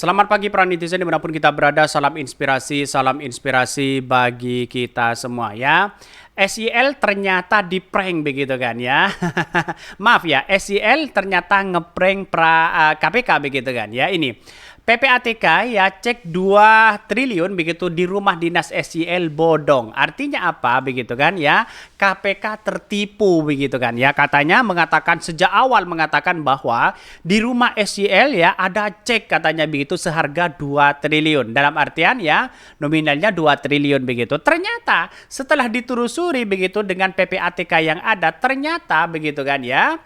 Selamat pagi para netizen dimanapun kita berada, salam inspirasi bagi kita semua ya. SEL ternyata di prank begitu kan ya. Maaf ya, SEL ternyata ngeprank KPK begitu kan ya. Ini PPATK ya cek 2 triliun begitu di rumah dinas SEL bodong. Artinya apa begitu kan ya? KPK tertipu begitu kan ya. Katanya mengatakan sejak awal mengatakan bahwa di rumah SEL ya ada cek katanya begitu seharga 2 triliun. Dalam artian ya nominalnya 2 triliun begitu. Ternyata setelah ditelusuri begitu dengan PPATK yang ada ternyata begitu kan ya.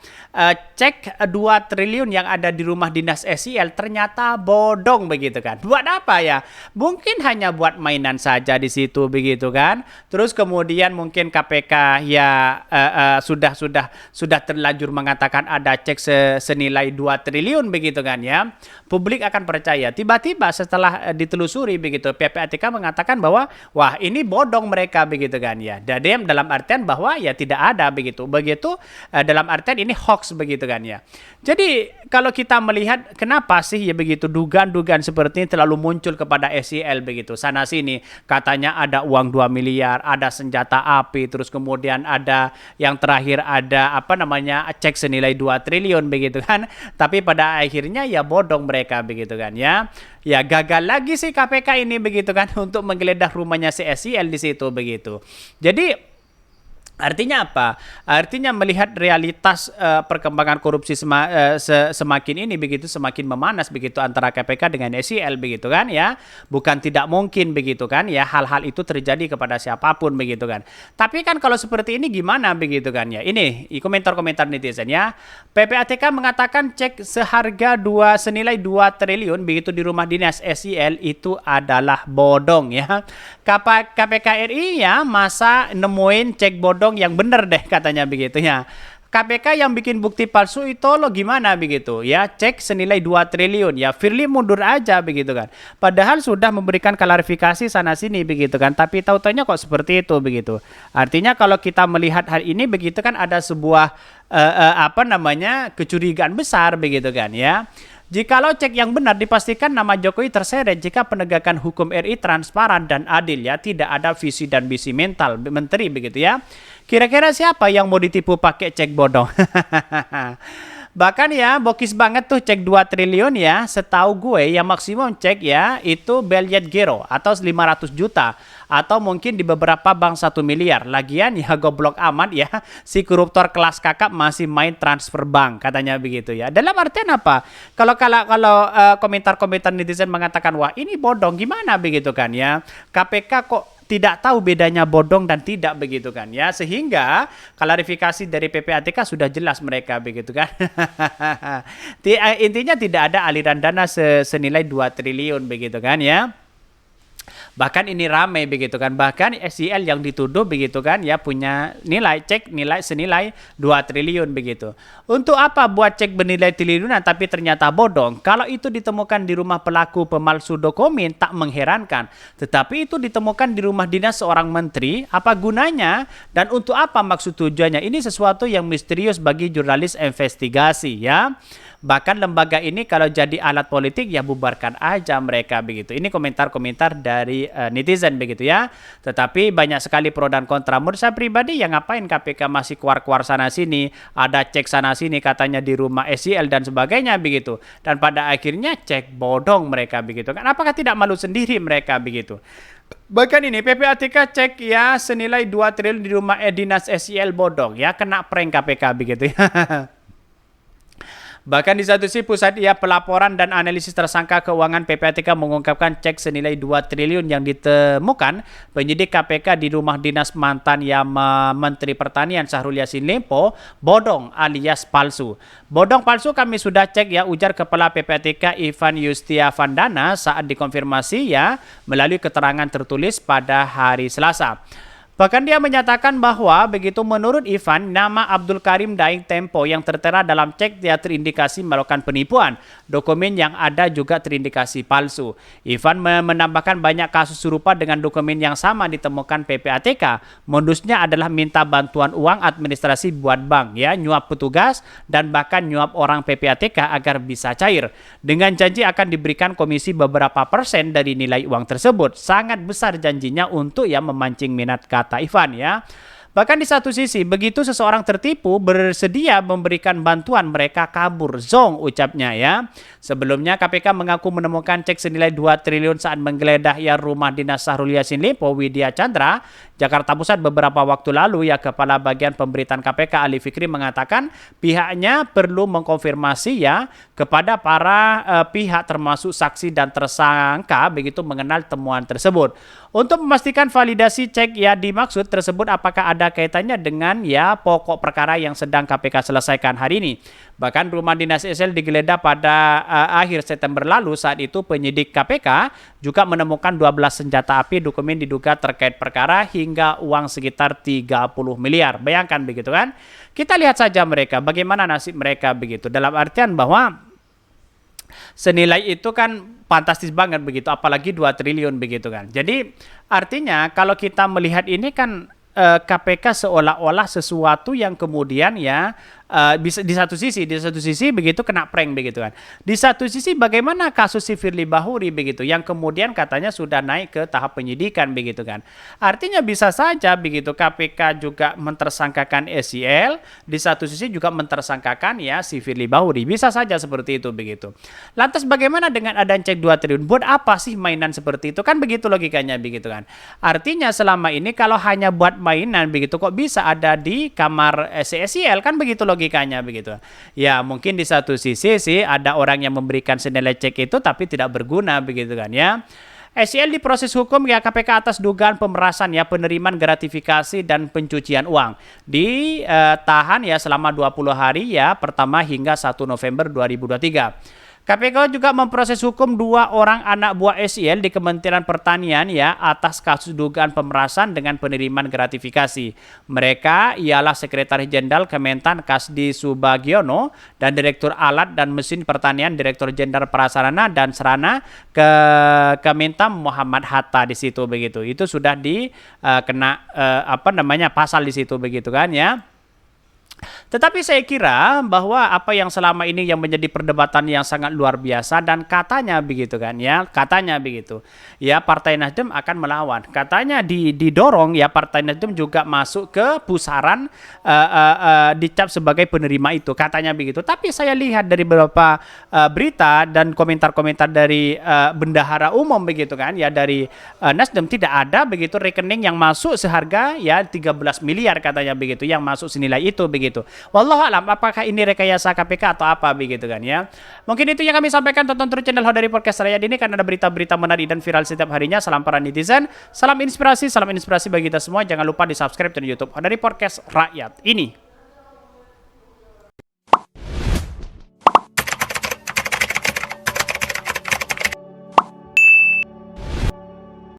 Cek 2 triliun yang ada di rumah dinas SEL ternyata bodong begitu kan. Buat apa ya? Mungkin hanya buat mainan saja di situ begitu kan. Terus kemudian mungkin KPK ya sudah terlanjur mengatakan ada cek senilai 2 triliun begitu kan ya. Publik akan percaya. Tiba-tiba setelah ditelusuri begitu PPATK mengatakan bahwa wah ini bodong mereka begitu kan ya. Dan dalam artian bahwa ya tidak ada begitu. Begitu dalam artian ini hoax begitu kan ya. Jadi kalau kita melihat kenapa sih ya begitu dugaan-dugaan seperti ini terlalu muncul kepada SEL begitu. Sana sini katanya ada uang 2 miliar, ada senjata api, terus kemudian ada yang terakhir ada apa namanya cek senilai 2 triliun begitu kan. Tapi pada akhirnya ya bodong mereka begitu kan ya. Ya gagal lagi sih KPK ini begitu kan untuk menggeledah rumahnya si SEL di situ begitu. Jadi artinya apa? Artinya melihat realitas perkembangan korupsi semakin ini begitu semakin memanas begitu antara KPK dengan SEL begitu kan ya. Bukan tidak mungkin begitu kan ya hal-hal itu terjadi kepada siapapun begitu kan. Tapi kan kalau seperti ini gimana begitu kan ya. Ini komentar-komentar netizen ya. PPATK mengatakan cek senilai 2 triliun begitu di rumah dinas SEL itu adalah bodong ya. KPK RI ya masa nemuin cek bodong yang benar deh katanya begitu ya. KPK yang bikin bukti palsu itu lo gimana begitu ya, cek senilai 2 triliun ya, Firly mundur aja begitu kan. Padahal sudah memberikan klarifikasi sana sini begitu kan, tapi tahu-taunya kok seperti itu begitu. Artinya kalau kita melihat hal ini begitu kan ada sebuah kecurigaan besar begitu kan ya. Jikalau cek yang benar dipastikan nama Jokowi terseret jika penegakan hukum RI transparan dan adil ya, tidak ada visi dan misi mental menteri begitu ya. Kira-kira siapa yang mau ditipu pakai cek bodong? Bahkan ya bokis banget tuh cek 2 triliun ya. Setahu gue yang maksimum cek ya itu Beljet Giro atau 500 juta. Atau mungkin di beberapa bank 1 miliar. Lagian ya goblok amat ya. Si koruptor kelas kakap masih main transfer bank katanya begitu ya. Dalam artian apa? Kalau komentar-komentar netizen mengatakan wah ini bodong gimana begitu kan ya. KPK kok tidak tahu bedanya bodong dan tidak begitu kan ya, sehingga klarifikasi dari PPATK sudah jelas mereka begitu kan. Intinya tidak ada aliran dana senilai 2 triliun begitu kan ya. Bahkan ini ramai begitu kan. Bahkan SEL yang dituduh begitu kan ya punya nilai senilai 2 triliun begitu. Untuk apa buat cek bernilai triliunan tapi ternyata bodong? Kalau itu ditemukan di rumah pelaku pemalsu dokumen tak mengherankan. Tetapi itu ditemukan di rumah dinas seorang menteri, apa gunanya dan untuk apa maksud tujuannya? Ini sesuatu yang misterius bagi jurnalis investigasi ya. Bahkan lembaga ini kalau jadi alat politik ya bubarkan aja mereka begitu. Ini komentar-komentar dari netizen begitu ya. Tetapi banyak sekali pro dan kontra. Menurut saya pribadi ya ngapain KPK masih keluar-keluar sana sini, ada cek sana sini katanya di rumah SEL dan sebagainya begitu. Dan pada akhirnya cek bodong mereka begitu kan. Apakah tidak malu sendiri mereka begitu? Bahkan ini PPATK cek ya senilai 2 triliun di rumah dinas SEL bodong ya, kena prank KPK begitu ya. Bahkan di satu sisi pusat pelaporan dan analisis tersangka keuangan PPATK mengungkapkan cek senilai 2 triliun yang ditemukan penyidik KPK di rumah dinas mantan Menteri Pertanian Syahrul Yassin Limpo bodong alias palsu. Bodong palsu kami sudah cek ya, ujar Kepala PPATK Ivan Yustiavandana saat dikonfirmasi ya melalui keterangan tertulis pada hari Selasa. Bahkan dia menyatakan bahwa begitu menurut Ivan, nama Abdul Karim Daeng Tempo yang tertera dalam cek dia terindikasi melakukan penipuan. Dokumen yang ada juga terindikasi palsu. Ivan menambahkan banyak kasus serupa dengan dokumen yang sama ditemukan PPATK. Modusnya adalah minta bantuan uang administrasi buat bank, ya, nyuap petugas dan bahkan nyuap orang PPATK agar bisa cair. Dengan janji akan diberikan komisi beberapa persen dari nilai uang tersebut. Sangat besar janjinya untuk memancing minat, kata Ivan, ya. Bahkan di satu sisi, begitu seseorang tertipu bersedia memberikan bantuan, mereka kabur. Zong, ucapnya, ya. Sebelumnya KPK mengaku menemukan cek senilai 2 triliun saat menggeledah rumah dinas Syahrul Yassin Limpo Widya Chandra, Jakarta Pusat beberapa waktu lalu. Kepala Bagian Pemberitaan KPK Ali Fikri mengatakan pihaknya perlu mengkonfirmasi kepada para pihak termasuk saksi dan tersangka begitu mengenal temuan tersebut. Untuk memastikan validasi cek dimaksud tersebut apakah ada kaitannya dengan pokok perkara yang sedang KPK selesaikan hari ini. Bahkan rumah dinas SL digeledah pada akhir September lalu. Saat itu penyidik KPK juga menemukan 12 senjata api, dokumen diduga terkait perkara hingga uang sekitar 30 miliar. Bayangkan begitu kan? Kita lihat saja mereka, bagaimana nasib mereka begitu. Dalam artian bahwa senilai itu kan fantastis banget begitu, apalagi 2 triliun begitu kan. Jadi artinya kalau kita melihat ini kan KPK seolah-olah sesuatu yang kemudian bisa di satu sisi begitu kena prank begitu kan. Di satu sisi bagaimana kasus si Firly Bahuri begitu yang kemudian katanya sudah naik ke tahap penyidikan begitu kan. Artinya bisa saja begitu KPK juga mentersangkakan SIL, di satu sisi juga mentersangkakan si Firly Bahuri. Bisa saja seperti itu begitu. Lantas bagaimana dengan adanya cek 2 triliun? Buat apa sih mainan seperti itu? Kan begitu logikanya begitu kan. Artinya selama ini kalau hanya buat mainan begitu kok bisa ada di kamar SIL, kan begitu logikanya begitu. Ya mungkin di satu sisi sih ada orang yang memberikan senilai cek itu tapi tidak berguna begitu kan ya. SIL diproses hukum KPK atas dugaan pemerasan penerimaan gratifikasi dan pencucian uang. Ditahan selama 20 hari pertama hingga 1 November 2023. KPK juga memproses hukum 2 orang anak buah SIL di Kementerian Pertanian atas kasus dugaan pemerasan dengan penerimaan gratifikasi. Mereka ialah Sekretaris Jenderal Kementan Kasdi Subagiono dan Direktur Alat dan Mesin Pertanian Direktur Jenderal Prasarana dan Sarana ke Kementan Muhammad Hatta di situ begitu. Itu sudah dikena pasal di situ begitu kan ya. Tetapi saya kira bahwa apa yang selama ini yang menjadi perdebatan yang sangat luar biasa dan katanya begitu kan katanya begitu Partai Nasdem akan melawan, katanya didorong Partai Nasdem juga masuk ke pusaran dicap sebagai penerima itu, katanya begitu. Tapi saya lihat dari beberapa berita dan komentar-komentar dari bendahara umum begitu kan dari Nasdem tidak ada begitu rekening yang masuk seharga 13 miliar katanya begitu yang masuk senilai itu begitu. Wallahu alam apakah ini rekayasa KPK atau apa begitu kan ya. Mungkin itu yang kami sampaikan. Tonton terus channel Hodari Podcast Rakyat ini karena ada berita-berita menarik dan viral setiap harinya. Salam para netizen, salam inspirasi bagi kita semua. Jangan lupa di subscribe channel YouTube Hodari Podcast Rakyat ini.